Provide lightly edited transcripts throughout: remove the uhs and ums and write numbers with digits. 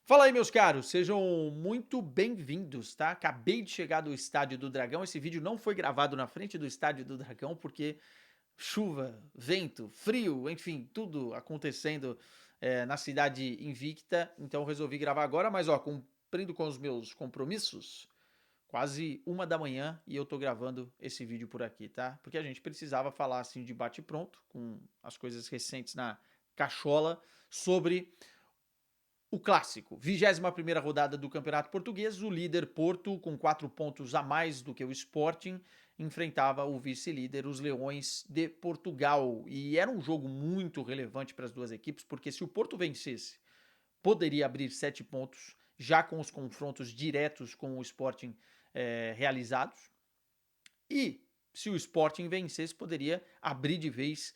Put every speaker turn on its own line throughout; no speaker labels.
Fala aí, meus caros, sejam muito bem-vindos, tá? Acabei de chegar do Estádio do Dragão. Esse vídeo não foi gravado na frente do Estádio do Dragão porque chuva, vento, frio, enfim, tudo acontecendo na cidade invicta. Então eu resolvi gravar agora, mas ó, cumprindo com os meus compromissos, quase 1 da manhã e eu tô gravando esse vídeo por aqui, tá? Porque a gente precisava falar assim de bate-pronto, com as coisas recentes na cachola, sobre o clássico, 21ª rodada do Campeonato Português, o líder Porto, com 4 pontos a mais do que o Sporting, enfrentava o vice-líder, os Leões de Portugal. E era um jogo muito relevante para as duas equipes, porque se o Porto vencesse, poderia abrir 7 pontos, já com os confrontos diretos com o Sporting realizados. E se o Sporting vencesse, poderia abrir de vez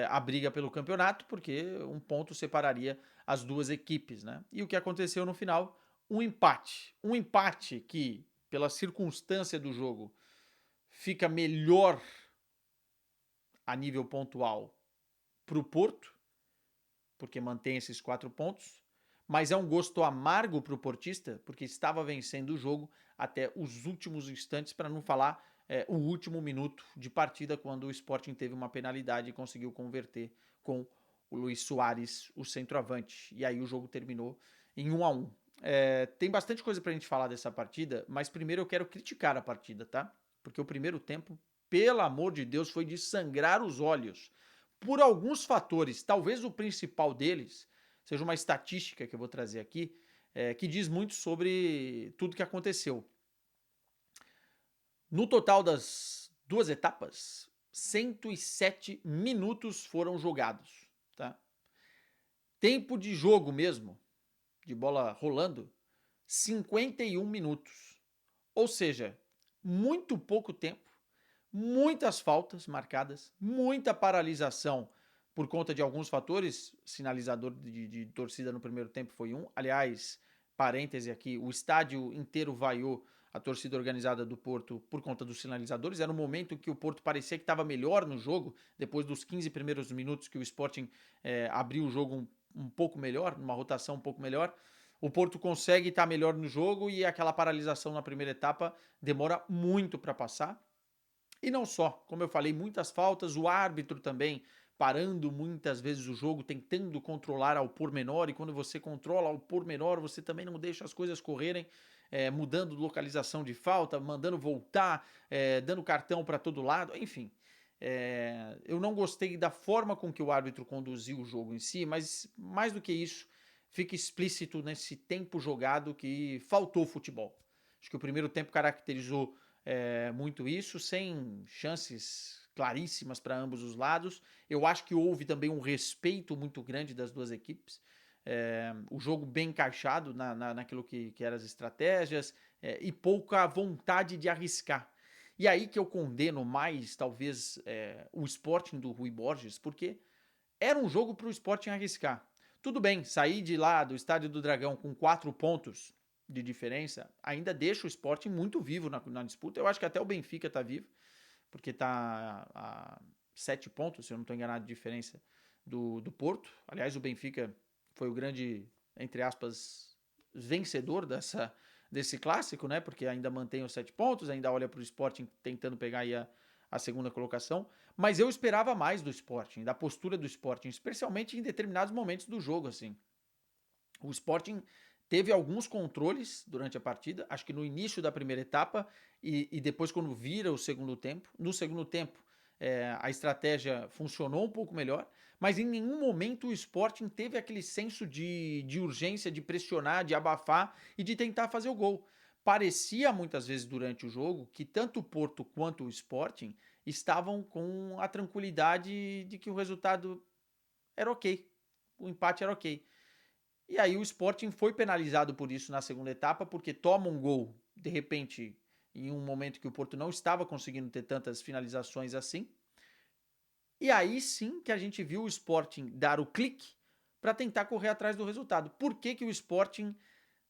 a briga pelo campeonato, porque um ponto separaria as duas equipes, né? E o que aconteceu no final? Um empate. Um empate que, pela circunstância do jogo, fica melhor a nível pontual para o Porto, porque mantém esses 4 pontos, mas é um gosto amargo para o portista, porque estava vencendo o jogo até os últimos instantes, para não falar o último minuto de partida, quando o Sporting teve uma penalidade e conseguiu converter com o Luís Soares, o centroavante. E aí o jogo terminou em 1-1. Tem bastante coisa para a gente falar dessa partida, mas primeiro eu quero criticar a partida, tá? Porque o primeiro tempo, pelo amor de Deus, foi de sangrar os olhos por alguns fatores. Talvez o principal deles seja uma estatística que eu vou trazer aqui, que diz muito sobre tudo que aconteceu. No total das duas etapas, 107 minutos foram jogados. Tá? Tempo de jogo mesmo, de bola rolando, 51 minutos. Ou seja, muito pouco tempo, muitas faltas marcadas, muita paralisação por conta de alguns fatores. Sinalizador de torcida no primeiro tempo foi um. Aliás, parêntese aqui, o estádio inteiro vaiou a torcida organizada do Porto por conta dos sinalizadores. Era um momento que o Porto parecia que estava melhor no jogo, depois dos 15 primeiros minutos que o Sporting abriu o jogo um pouco melhor, numa rotação um pouco melhor. O Porto consegue estar melhor no jogo e aquela paralisação na primeira etapa demora muito para passar. E não só, como eu falei, muitas faltas, o árbitro também parando muitas vezes o jogo, tentando controlar ao pormenor, e quando você controla ao pormenor, você também não deixa as coisas correrem, mudando localização de falta, mandando voltar, dando cartão para todo lado, enfim. Eu não gostei da forma com que o árbitro conduziu o jogo em si, mas mais do que isso, fica explícito nesse tempo jogado que faltou futebol. Acho que o primeiro tempo caracterizou muito isso, sem chances claríssimas para ambos os lados. Eu acho que houve também um respeito muito grande das duas equipes. O jogo bem encaixado naquilo que eram as estratégias e pouca vontade de arriscar. E aí que eu condeno mais, talvez, o Sporting do Rui Borges, porque era um jogo para o Sporting arriscar. Tudo bem, sair de lá do Estádio do Dragão com 4 pontos de diferença ainda deixa o Sporting muito vivo na disputa. Eu acho que até o Benfica está vivo, porque está a 7 pontos, se eu não estou enganado, de diferença do Porto. Aliás, o Benfica foi o grande, entre aspas, vencedor desse clássico, né? Porque ainda mantém os 7 pontos, ainda olha para o Sporting tentando pegar aí a segunda colocação. Mas eu esperava mais do Sporting, da postura do Sporting, especialmente em determinados momentos do jogo, assim. O Sporting teve alguns controles durante a partida, acho que no início da primeira etapa e depois quando vira o segundo tempo. No segundo tempo, a estratégia funcionou um pouco melhor, mas em nenhum momento o Sporting teve aquele senso de urgência, de pressionar, de abafar e de tentar fazer o gol. Parecia muitas vezes durante o jogo que tanto o Porto quanto o Sporting estavam com a tranquilidade de que o resultado era ok, o empate era ok. E aí o Sporting foi penalizado por isso na segunda etapa, porque toma um gol, de repente, em um momento que o Porto não estava conseguindo ter tantas finalizações assim. E aí sim que a gente viu o Sporting dar o clique para tentar correr atrás do resultado. Por que, que o Sporting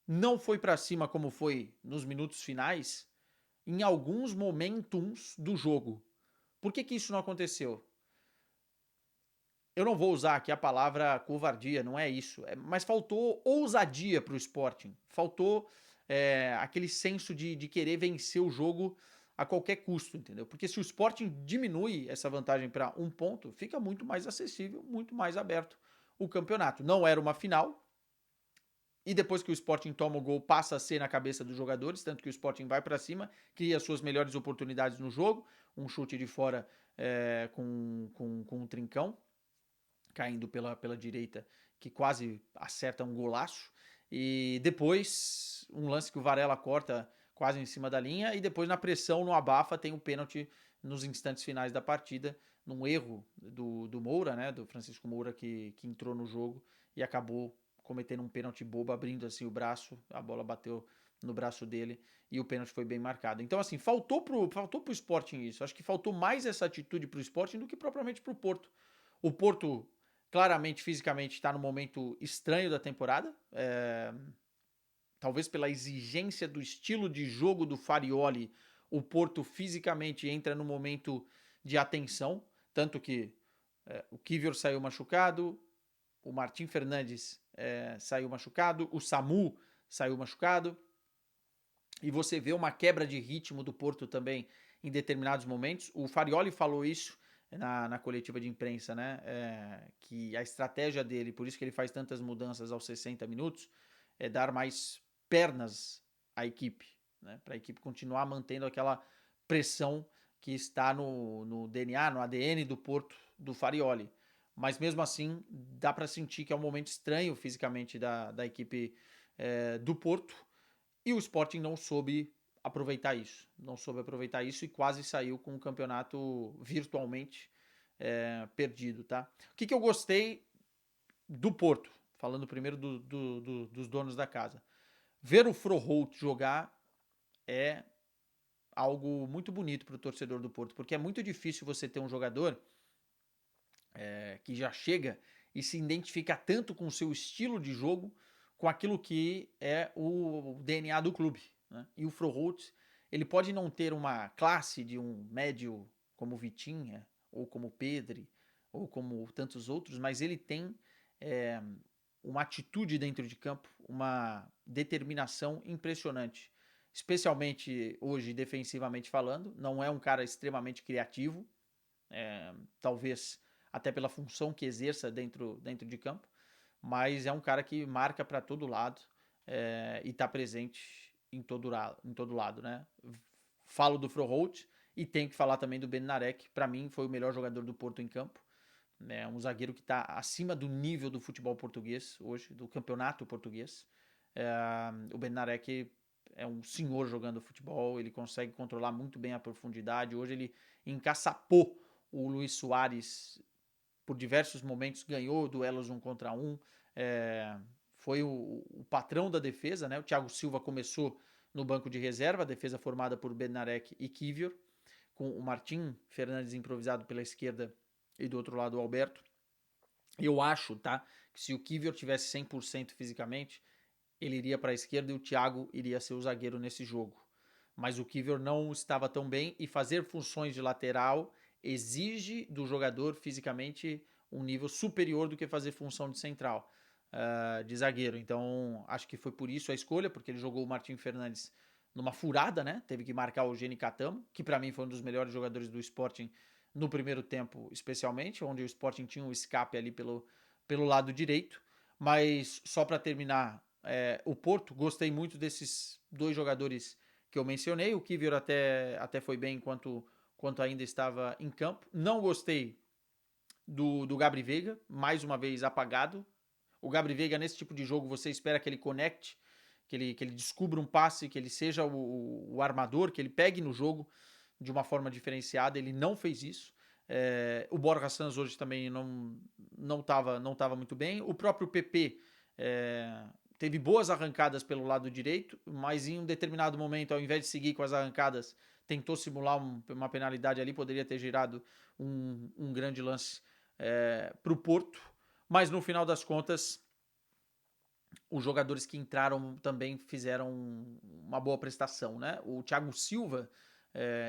não foi para cima como foi nos minutos finais em alguns momentos do jogo? Por que, que isso não aconteceu? eu não vou usar aqui a palavra covardia, não é isso, mas faltou ousadia para o Sporting, faltou aquele senso de querer vencer o jogo a qualquer custo, entendeu? Porque se o Sporting diminui essa vantagem para 1 ponto, fica muito mais acessível, muito mais aberto o campeonato. Não era uma final, e depois que o Sporting toma o gol, passa a ser na cabeça dos jogadores, tanto que o Sporting vai para cima, cria suas melhores oportunidades no jogo, um chute de fora com um trincão, caindo pela direita, que quase acerta um golaço, e depois um lance que o Varela corta quase em cima da linha, e depois na pressão, no abafa, tem o pênalti nos instantes finais da partida, num erro do Moura, né, do Francisco Moura, que entrou no jogo e acabou cometendo um pênalti bobo, abrindo assim o braço, a bola bateu no braço dele e o pênalti foi bem marcado. Então, assim, faltou pro Sporting isso. Acho que faltou mais essa atitude pro Sporting do que propriamente pro Porto. O Porto, claramente, fisicamente, está no momento estranho da temporada. Talvez pela exigência do estilo de jogo do Farioli, o Porto fisicamente entra no momento de atenção. Tanto que o Kiwior saiu machucado, o Martim Fernandes saiu machucado, o Samu saiu machucado, e você vê uma quebra de ritmo do Porto também em determinados momentos. O Farioli falou isso na coletiva de imprensa, né? Que a estratégia dele, por isso que ele faz tantas mudanças aos 60 minutos, é dar mais pernas à equipe, né? Para a equipe continuar mantendo aquela pressão que está no DNA, no ADN do Porto, do Farioli. Mas mesmo assim, dá para sentir que é um momento estranho fisicamente da equipe do Porto, e o Sporting não soube aproveitar isso. Não soube aproveitar isso e quase saiu com o campeonato virtualmente perdido, tá? O que eu gostei do Porto? Falando primeiro dos donos da casa. Ver o Froholt jogar é algo muito bonito para o torcedor do Porto, porque é muito difícil você ter um jogador que já chega e se identifica tanto com o seu estilo de jogo, com aquilo que é o DNA do clube, né? E o Froholt, ele pode não ter uma classe de um médio como Vitinha, ou como Pedri, ou como tantos outros, mas ele tem uma atitude dentro de campo, uma determinação impressionante. Especialmente hoje, defensivamente falando, não é um cara extremamente criativo, talvez até pela função que exerça dentro de campo, mas é um cara que marca para todo lado e está presente em todo lado, né? Falo do Froholt e tenho que falar também do Bednarek, para mim foi o melhor jogador do Porto em campo, né? Um zagueiro que está acima do nível do futebol português hoje, do campeonato português. O Bednarek é um senhor jogando futebol, ele consegue controlar muito bem a profundidade, hoje ele encaçapou o Luis Soares por diversos momentos, ganhou duelos 1 contra 1, foi o patrão da defesa, né? O Thiago Silva começou no banco de reserva, a defesa formada por Bednarek e Kiwior, com o Martim Fernandes improvisado pela esquerda e do outro lado o Alberto. Eu acho, tá, que se o Kiwior tivesse 100% fisicamente, ele iria para a esquerda e o Thiago iria ser o zagueiro nesse jogo. Mas o Kiwior não estava tão bem e fazer funções de lateral exige do jogador fisicamente um nível superior do que fazer função de central, de zagueiro. Então, acho que foi por isso a escolha, porque ele jogou o Martim Fernandes numa furada, né? Teve que marcar o Geni Catamo, que para mim foi um dos melhores jogadores do Sporting no primeiro tempo, especialmente, onde o Sporting tinha um escape ali pelo lado direito. Mas só para terminar, o Porto, gostei muito desses dois jogadores que eu mencionei. O Kiwior até foi bem enquanto ainda estava em campo. Não gostei do Gabri Veiga, mais uma vez apagado. O Gabri Veiga, nesse tipo de jogo, você espera que ele conecte, que ele descubra um passe, que ele seja o armador, que ele pegue no jogo de uma forma diferenciada. Ele não fez isso. O Borja Sanz hoje também não tava muito bem. O próprio PP teve boas arrancadas pelo lado direito, mas em um determinado momento, ao invés de seguir com as arrancadas, tentou simular uma penalidade ali, poderia ter gerado um grande lance para o Porto, mas no final das contas, os jogadores que entraram também fizeram uma boa prestação, né? O Thiago Silva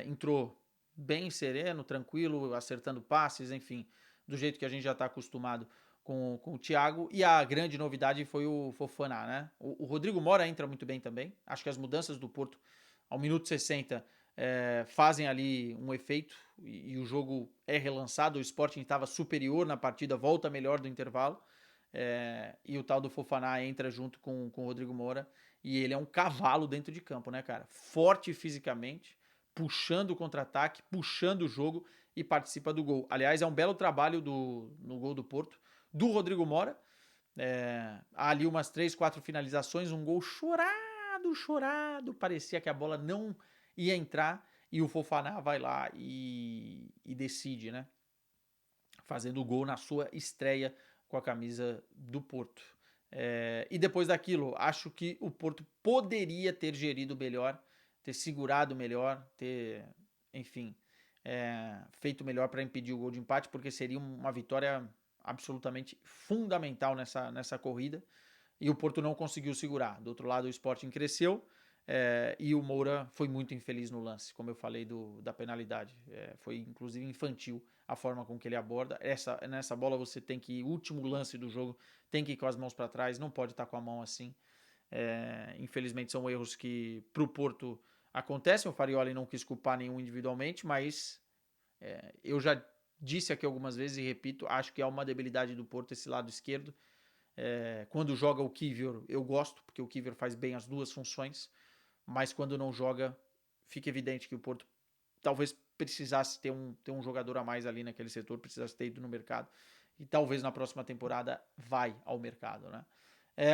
entrou bem sereno, tranquilo, acertando passes, enfim, do jeito que a gente já está acostumado com o Thiago, e a grande novidade foi o Fofana, né? O Rodrigo Mora entra muito bem também, acho que as mudanças do Porto ao minuto 60 fazem ali um efeito, e o jogo é relançado, o Sporting estava superior na partida, volta melhor do intervalo, e o tal do Fofana entra junto com o Rodrigo Moura, e ele é um cavalo dentro de campo, né, cara? Forte fisicamente, puxando o contra-ataque, puxando o jogo e participa do gol. Aliás, é um belo trabalho no gol do Porto, do Rodrigo Moura. Há ali umas 3, 4 finalizações, um gol chorado, parecia que a bola não ia entrar, e o Fofana vai lá e decide, né? Fazendo o gol na sua estreia com a camisa do Porto. E depois daquilo, acho que o Porto poderia ter gerido melhor, ter segurado melhor, ter, enfim, feito melhor para impedir o gol de empate, porque seria uma vitória absolutamente fundamental nessa corrida, e o Porto não conseguiu segurar. Do outro lado, o Sporting cresceu, e o Moura foi muito infeliz no lance, como eu falei da penalidade. Foi inclusive infantil a forma com que ele aborda. Nessa bola você tem que ir, último lance do jogo, tem que ir com as mãos para trás, não pode estar com a mão assim. Infelizmente são erros que para o Porto acontecem. O Farioli não quis culpar nenhum individualmente, mas eu já disse aqui algumas vezes e repito, acho que é uma debilidade do Porto esse lado esquerdo. Quando joga o Kiwior, eu gosto, porque o Kiwior faz bem as duas funções, mas quando não joga, fica evidente que o Porto talvez precisasse ter um jogador a mais ali naquele setor, precisasse ter ido no mercado, e talvez na próxima temporada vai ao mercado, né?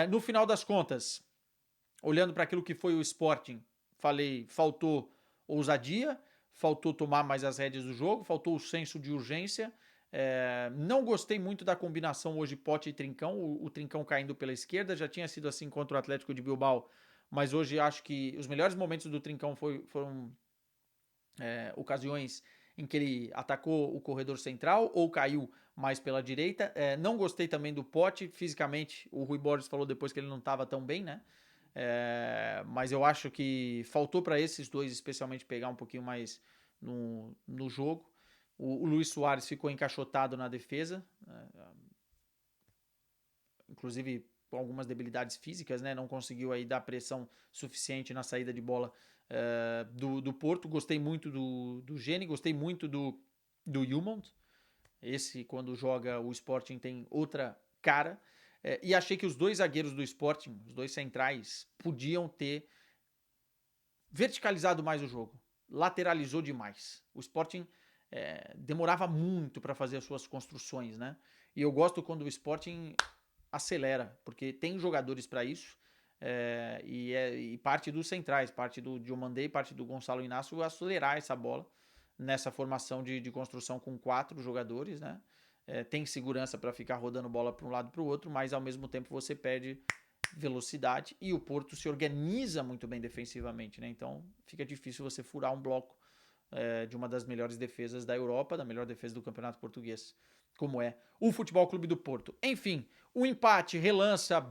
No final das contas, olhando para aquilo que foi o Sporting, falei, faltou ousadia, faltou tomar mais as rédeas do jogo, faltou o senso de urgência. Não gostei muito da combinação hoje Pote e Trincão, o Trincão caindo pela esquerda, já tinha sido assim contra o Atlético de Bilbao, mas hoje acho que os melhores momentos do Trincão foram ocasiões em que ele atacou o corredor central ou caiu mais pela direita. Não gostei também do Pote, fisicamente, o Rui Borges falou depois que ele não estava tão bem, né? Mas eu acho que faltou para esses dois, especialmente, pegar um pouquinho mais no jogo. O Luis Soares ficou encaixotado na defesa, inclusive com algumas debilidades físicas, né? Não conseguiu aí dar pressão suficiente na saída de bola do Porto. Gostei muito do Geni, gostei muito do Hjulmand. Esse, quando joga o Sporting, tem outra cara. E achei que os dois zagueiros do Sporting, os dois centrais, podiam ter verticalizado mais o jogo. Lateralizou demais. O Sporting demorava muito para fazer as suas construções, né? E eu gosto quando o Sporting acelera, porque tem jogadores para isso. E parte dos centrais, parte do Diomandé, parte do Gonçalo Inácio, acelerar essa bola nessa formação de construção com 4 jogadores, né? Tem segurança para ficar rodando bola para um lado e para o outro, mas ao mesmo tempo você perde velocidade, e o Porto se organiza muito bem defensivamente, né? Então fica difícil você furar um bloco de uma das melhores defesas da Europa, da melhor defesa do campeonato português, como é o Futebol Clube do Porto. Enfim, o empate relança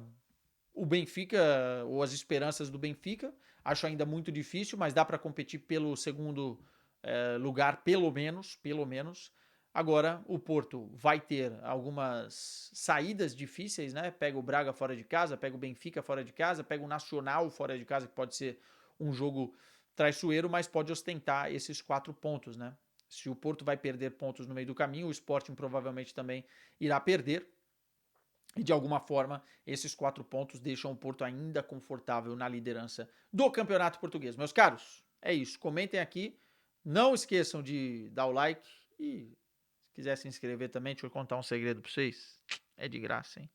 o Benfica, ou as esperanças do Benfica. Acho ainda muito difícil, mas dá para competir pelo segundo lugar, pelo menos. Agora, o Porto vai ter algumas saídas difíceis, né? Pega o Braga fora de casa, pega o Benfica fora de casa, pega o Nacional fora de casa, que pode ser um jogo traiçoeiro, mas pode ostentar esses 4 pontos, né? Se o Porto vai perder pontos no meio do caminho, o Sporting provavelmente também irá perder. E de alguma forma, esses 4 pontos deixam o Porto ainda confortável na liderança do Campeonato Português. Meus caros, é isso. Comentem aqui. Não esqueçam de dar o like. E se quiser se inscrever também, deixa eu contar um segredo para vocês. É de graça, hein?